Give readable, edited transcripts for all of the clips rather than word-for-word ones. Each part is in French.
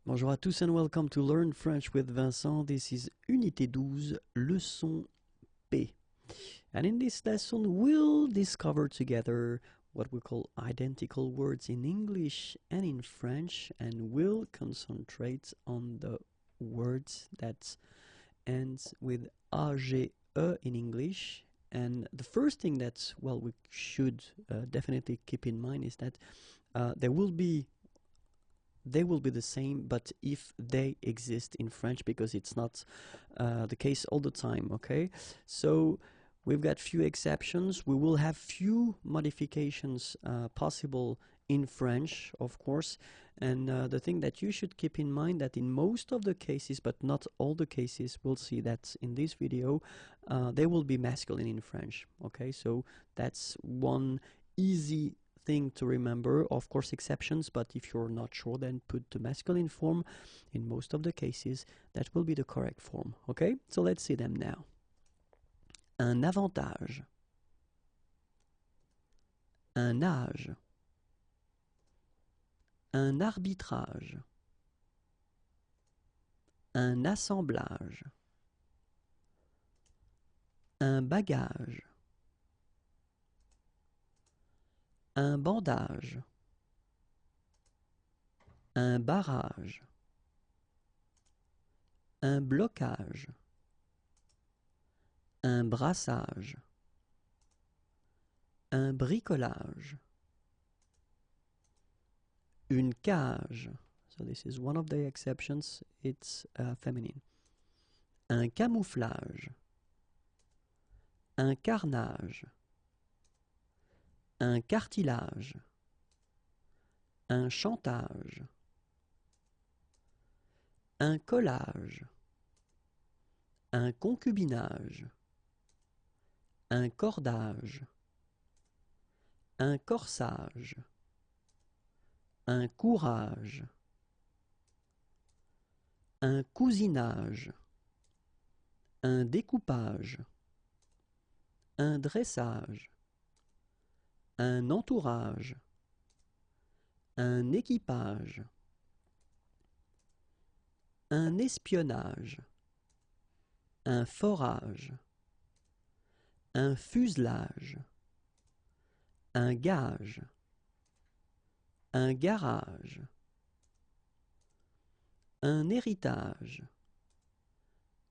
Bonjour à tous and welcome to Learn French with Vincent. This is Unité 12, leçon P. And in this lesson, we'll discover together what we call identical words in English and in French, and we'll concentrate on the words that ends with AGE in English. And the first thing that, well, we should definitely keep in mind is that they will be the same, but if they exist in French, because it's not the case all the time, okay? So we've got few exceptions. We will have few modifications possible in French, of course, and the thing that you should keep in mind that in most of the cases, but not all the cases, we'll see that in this video, they will be masculine in French, okay? So that's one easy thing to remember. Of course, exceptions, but if you're not sure, then put the masculine form. In most of the cases, that will be the correct form. Okay, so let's see them now. Un avantage, un âge, un arbitrage, un assemblage, un bagage, un bandage, un barrage, un blocage, un brassage, un bricolage, une cage. So this is one of the exceptions, it's feminine. Un camouflage, un carnage, un cartilage, un chantage, un collage, un concubinage, un cordage, un corsage, un courage, un cousinage, un découpage, un dressage, un entourage, un équipage, un espionnage, un forage, un fuselage, un gage, un garage, un héritage,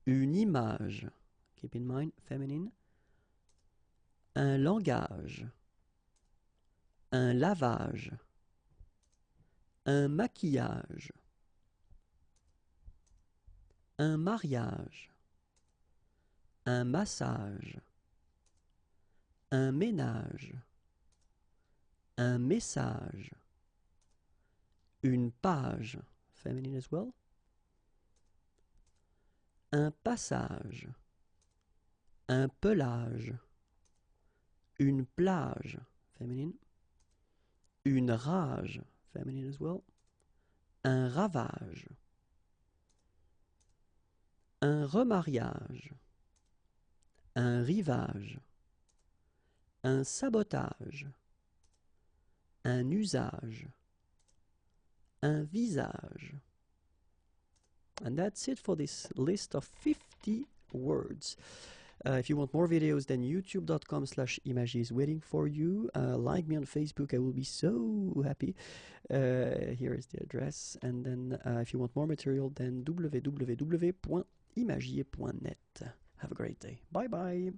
une image, keep in mind, feminine, un langage, un lavage, un maquillage, un mariage, un massage, un ménage, un message, une page, feminine as well, un passage, un pelage, une plage, feminine, une rage, feminine as well, un ravage, un remariage, un rivage, un sabotage, un usage, un visage. And that's it for this list of 50 words. If you want more videos, then youtube.com/images is waiting for you. Like me on Facebook, I will be so happy. Here is the address. And then if you want more material, then www.imagier.net. Have a great day. Bye bye.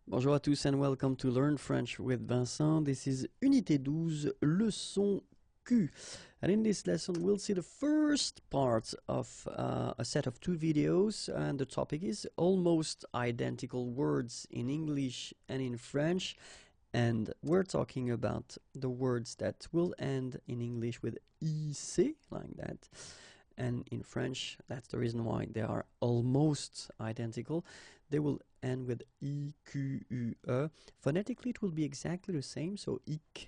Bonjour à tous and welcome to Learn French with Vincent. This is Unité 12, leçon Q. And in this lesson, we'll see the first part of a set of 2 videos, and the topic is almost identical words in English and in French. And we're talking about the words that will end in English with IC, like that. And in French, that's the reason why they are almost identical. They will end with IQUE. Phonetically, it will be exactly the same, so ik,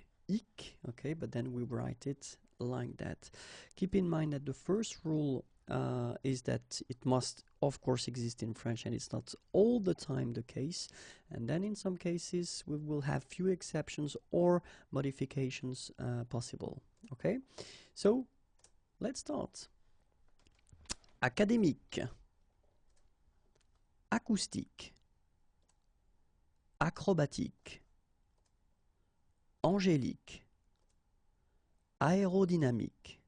okay, but then we write it like that. Keep in mind that the first rule is that it must, of course, exist in French, and it's not all the time the case. And then in some cases, we will have few exceptions or modifications possible, okay? So Let's start. Académique, acoustique, acrobatique, angélique, aérodynamique,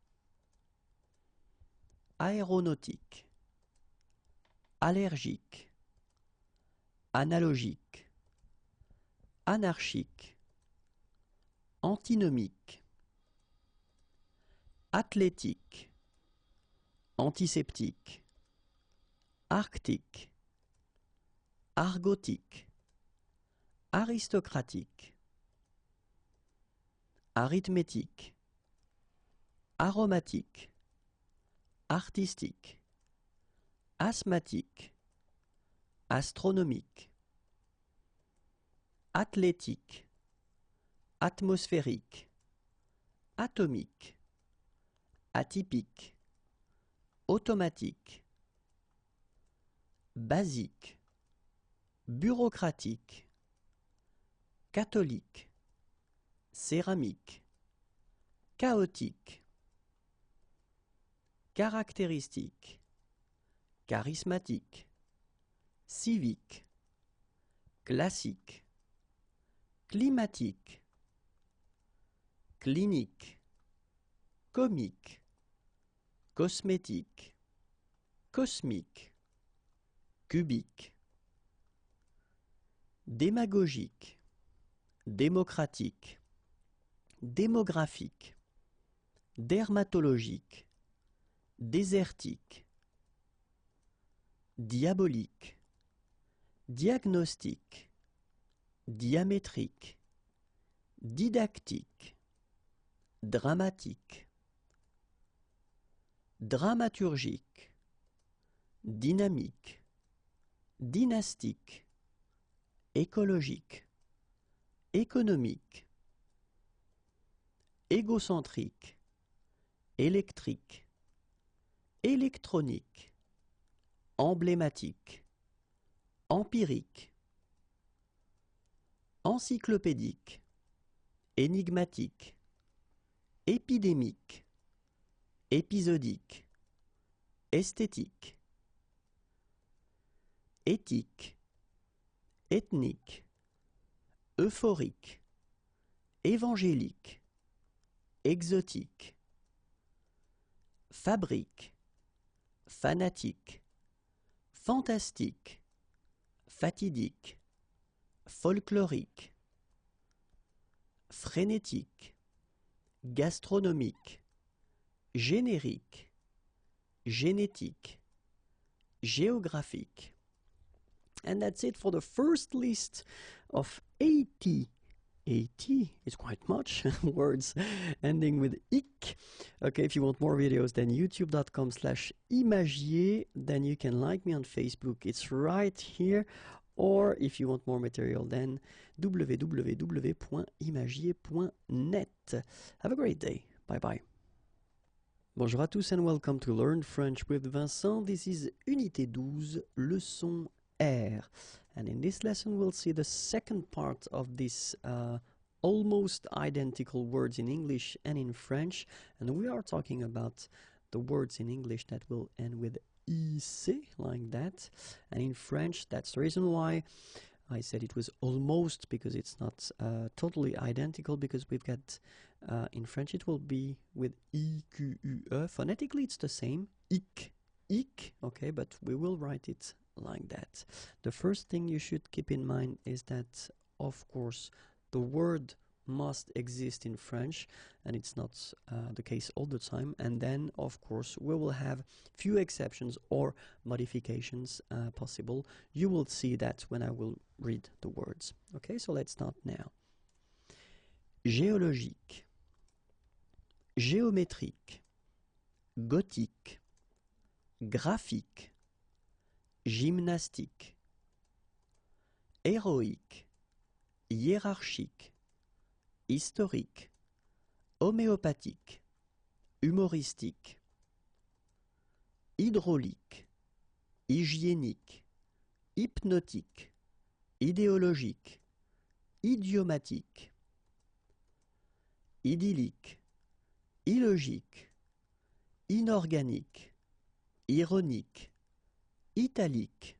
aéronautique, allergique, analogique, anarchique, antinomique, athlétique, antiseptique, arctique, argotique, aristocratique, arithmétique, aromatique, artistique, asthmatique, astronomique, athlétique, atmosphérique, atomique, atypique, automatique, basique, bureaucratique, catholique, céramique, chaotique, caractéristique, charismatique, civique, classique, climatique, clinique, comique, cosmétique, cosmique, cubique, démagogique, démocratique, démographique, dermatologique, désertique, diabolique, diagnostique, diamétrique, didactique, dramatique, dramaturgique, dynamique, dynastique, écologique, économique, égocentrique, électrique, électronique, emblématique, empirique, encyclopédique, énigmatique, épidémique, épisodique, esthétique, éthique, ethnique, euphorique, évangélique, exotique, fabrique, fanatique, fantastique, fatidique, folklorique, frénétique, gastronomique, générique, génétique, géographique. And that's it for the first list of 80. 80 is quite much words ending with ik. Okay, if you want more videos, then youtube.com/imagier. Then you can like me on Facebook. It's right here. Or if you want more material, then www.imagier.net. Have a great day. Bye bye. Bonjour à tous and welcome to Learn French with Vincent. This is Unité 12, leçon R. And in this lesson we'll see the second part of this almost identical words in English and in French. And we are talking about the words in English that will end with IC, like that. And in French, that's the reason why I said it was almost, because it's not totally identical, because we've got, in French it will be with IQUE. Phonetically it's the same, ik, okay, but we will write it like that. The first thing you should keep in mind is that, of course, the word must exist in French, and it's not the case all the time. And then, of course, we will have few exceptions or modifications possible. You will see that when I will read the words. Okay, so let's start now. Géologique, géométrique, gothique, graphique, gymnastique, héroïque, hiérarchique, historique, homéopathique, humoristique, hydraulique, hygiénique, hypnotique, idéologique, idiomatique, idyllique, illogique, inorganique, ironique, italique,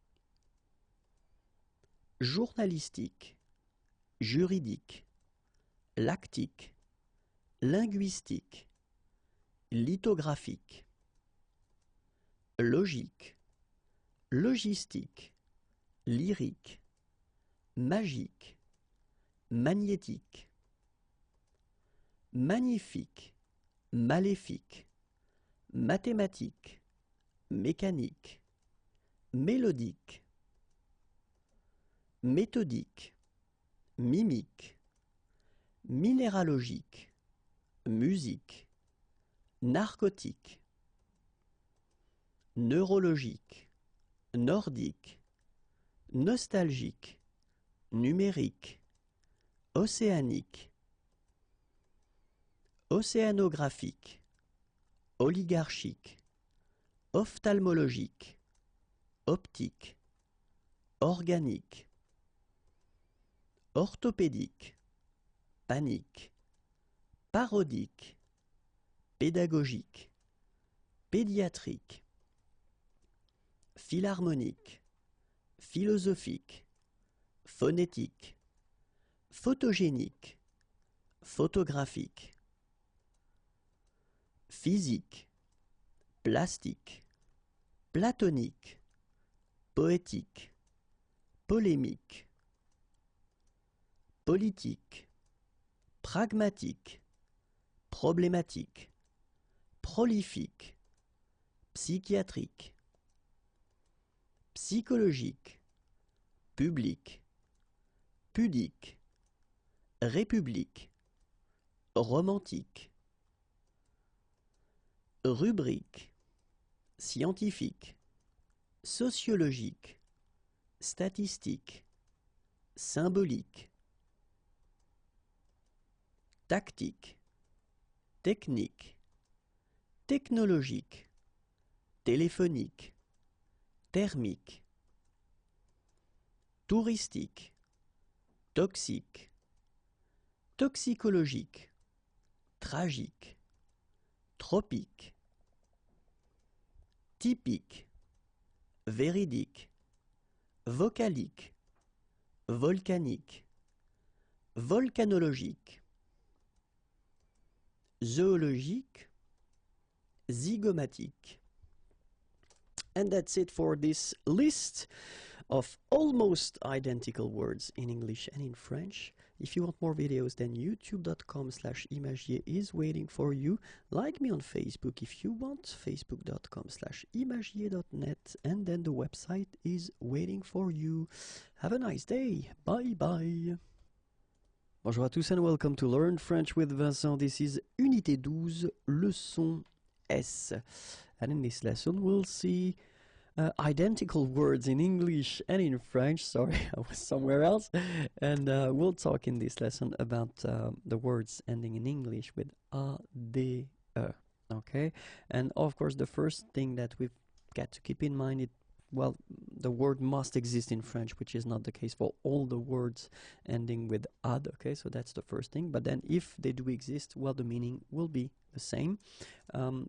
journalistique, juridique, lactique, linguistique, lithographique, logique, logistique, lyrique, magique, magnétique, magnifique, maléfique, mathématique, mécanique, mélodique, méthodique, mimique, minéralogique, musique, narcotique, neurologique, nordique, nostalgique, numérique, océanique, océanographique, oligarchique, ophtalmologique, optique, organique, orthopédique, panique, parodique, pédagogique, pédiatrique, philharmonique, philosophique, phonétique, photogénique, photographique, physique, plastique, platonique, poétique, polémique, politique, pragmatique, problématique, prolifique, psychiatrique, psychologique, public, pudique, république, romantique, rubrique, scientifique, sociologique, statistique, symbolique, tactique, technique, technologique, téléphonique, thermique, touristique, toxique, toxicologique, tragique, tropique, typique, véridique, vocalique, volcanique, volcanologique, zoologique, zygomatique. And that's it for this list of almost identical words in English and in French. If you want more videos, then youtube.com/imagier is waiting for you. Like me on Facebook if you want, facebook.com/imagier.net, and then the website is waiting for you. Have a nice day. Bye bye. Bonjour à tous and welcome to Learn French with Vincent. This is Unité 12, leçon S. And in this lesson we'll see identical words in English and in French. Sorry, I was somewhere else. And we'll talk in this lesson about the words ending in English with a, de, okay? And of course, the first thing that we've got to keep in mind is, well, the word must exist in French, which is not the case for all the words ending with ad, okay? So that's the first thing. But then if they do exist, well, the meaning will be the same.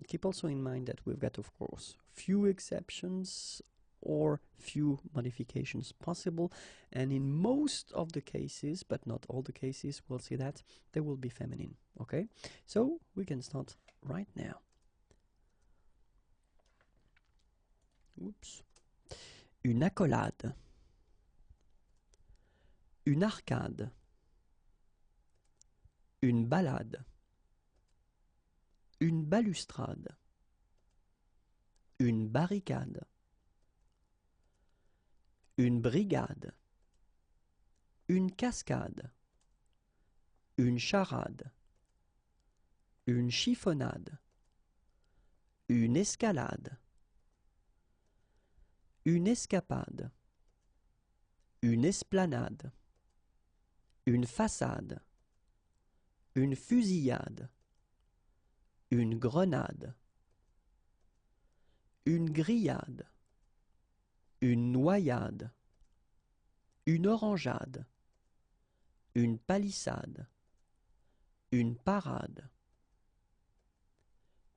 Keep also in mind that we've got, of course, few exceptions or few modifications possible, and in most of the cases, but not all the cases, we'll see that they will be feminine, okay? So we can start right now. Oops. Une accolade, une arcade, une balade, une balustrade, une barricade, une brigade, une cascade, une charade, une chiffonnade, une escalade, une escapade, une esplanade, une façade, une fusillade, une grenade, une grillade, une noyade, une orangeade, une palissade, une parade,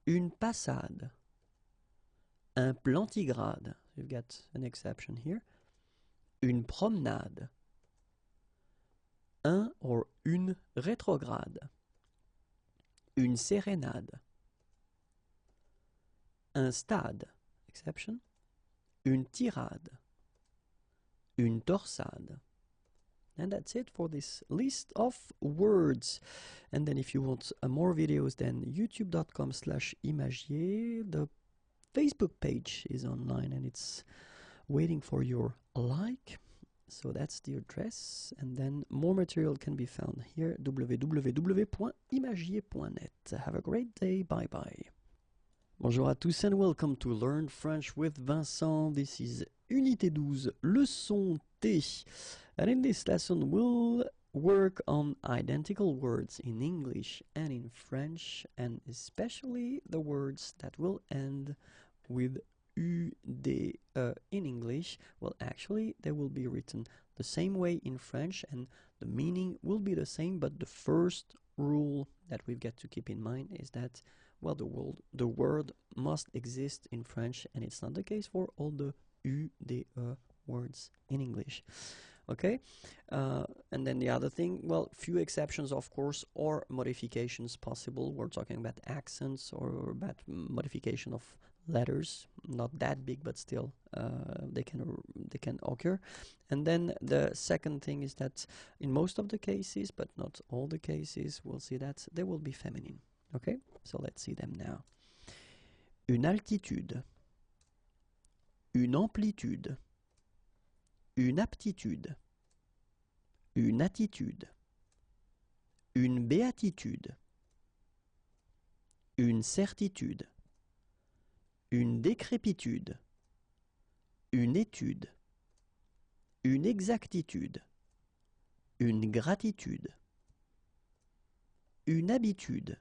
une passade, un plantigrade, you've got an exception here, une promenade, un or une rétrograde, une sérénade, un stade, exception, une tirade, une torsade. And that's it for this list of words. And then if you want more videos, then youtube.com/imagier. The Facebook page is online and it's waiting for your like. So that's the address. And then more material can be found here, www.imagier.net. Have a great day. Bye bye. Bonjour à tous and welcome to Learn French with Vincent. This is Unité 12, leçon T. And in this lesson we'll work on identical words in English and in French, and especially the words that will end with UDE in English. Well, actually, they will be written the same way in French and the meaning will be the same, but the first rule that we've got to keep in mind is that, well, the word must exist in French, and it's not the case for all the UDE words in English. Okay, and then the other thing, well, few exceptions, of course, or modifications possible. We're talking about accents or about modification of letters, not that big, but still they can occur. And then the second thing is that in most of the cases, but not all the cases, we'll see that they will be feminine. Okay, so let's see them now. Une altitude, une amplitude, une aptitude, une attitude, une béatitude, une certitude, une décrépitude, une étude, une exactitude, une gratitude, une habitude,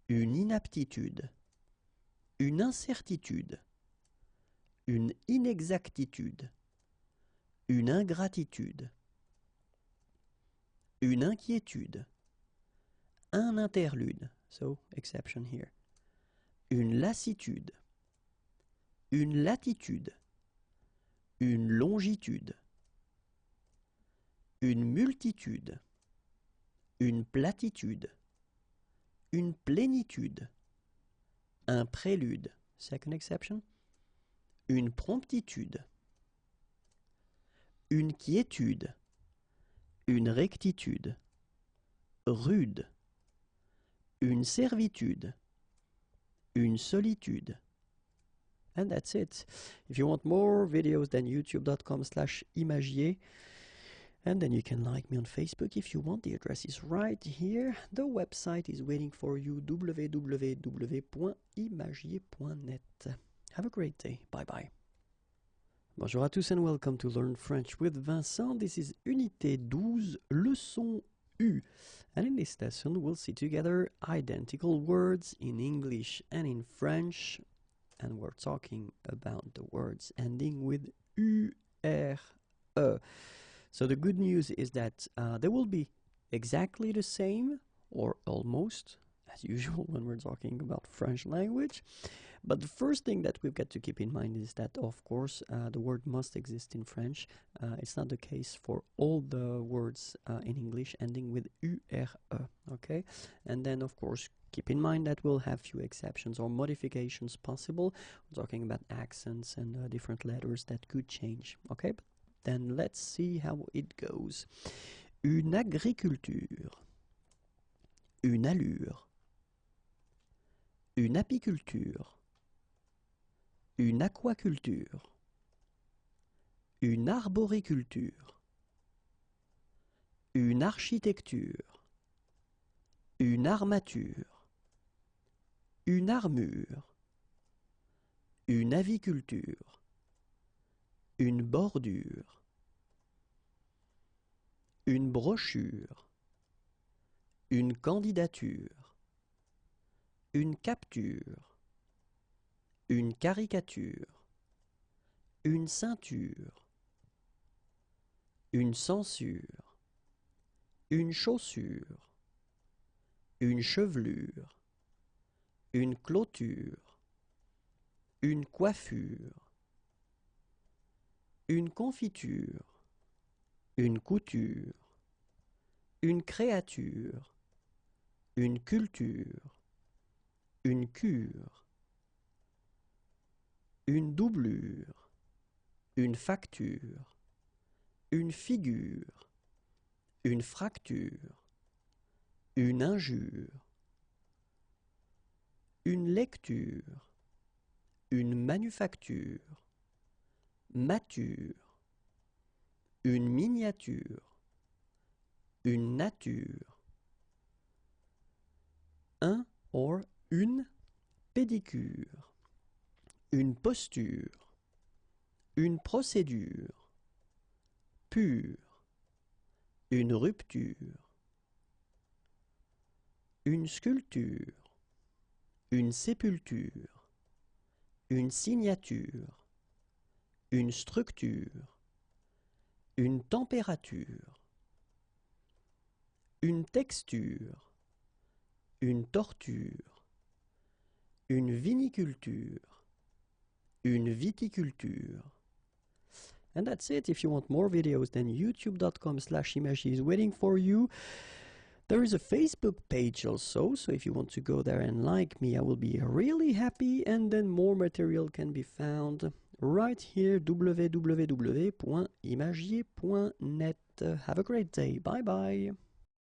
une inaptitude, une incertitude, une inexactitude, une ingratitude, une inquiétude, un interlude, so exception here, une lassitude, une latitude, une longitude, une multitude, une platitude, une plénitude, un prélude, second exception, une promptitude, une quiétude, une rectitude, rude, une servitude, une solitude. And that's it. If you want more videos, then youtube.com/imagier. And then you can like me on Facebook if you want. The address is right here. The website is waiting for you, www.imagier.net. Have a great day. Bye bye. Bonjour à tous and welcome to Learn French with Vincent. This is Unité 12, leçon U. And in this lesson we'll see together identical words in English and in French. And we're talking about the words ending with URE. So the good news is that they will be exactly the same, or almost, as usual when we're talking about French language. But the first thing that we've got to keep in mind is that, of course, the word must exist in French. It's not the case for all the words in English ending with URE, okay? And then, of course, keep in mind that we'll have few exceptions or modifications possible. We're talking about accents and different letters that could change, okay? But then let's see how it goes. Une agriculture, une allure, une apiculture, une aquaculture, une arboriculture, une architecture, une armature, une armure, une aviculture, une bordure, une brochure, une candidature, une capture, une caricature, une ceinture, une censure, une chaussure, une chevelure, une clôture, une coiffure, une confiture, une couture, une créature, une culture, une cure, une doublure, une facture, une figure, une fracture, une injure, une lecture, une manufacture, mature, une miniature, une nature, un or une pédicure, une posture, une procédure, pure, une rupture, une sculpture, une sépulture, une signature, une structure, une température, une texture, une torture, une viniculture, une viticulture. And that's it. If you want more videos, then youtube.com/imagie is waiting for you. There is a Facebook page also, so if you want to go there and like me, I will be really happy. And then more material can be found right here, www.imagier.net. Have a great day. Bye bye.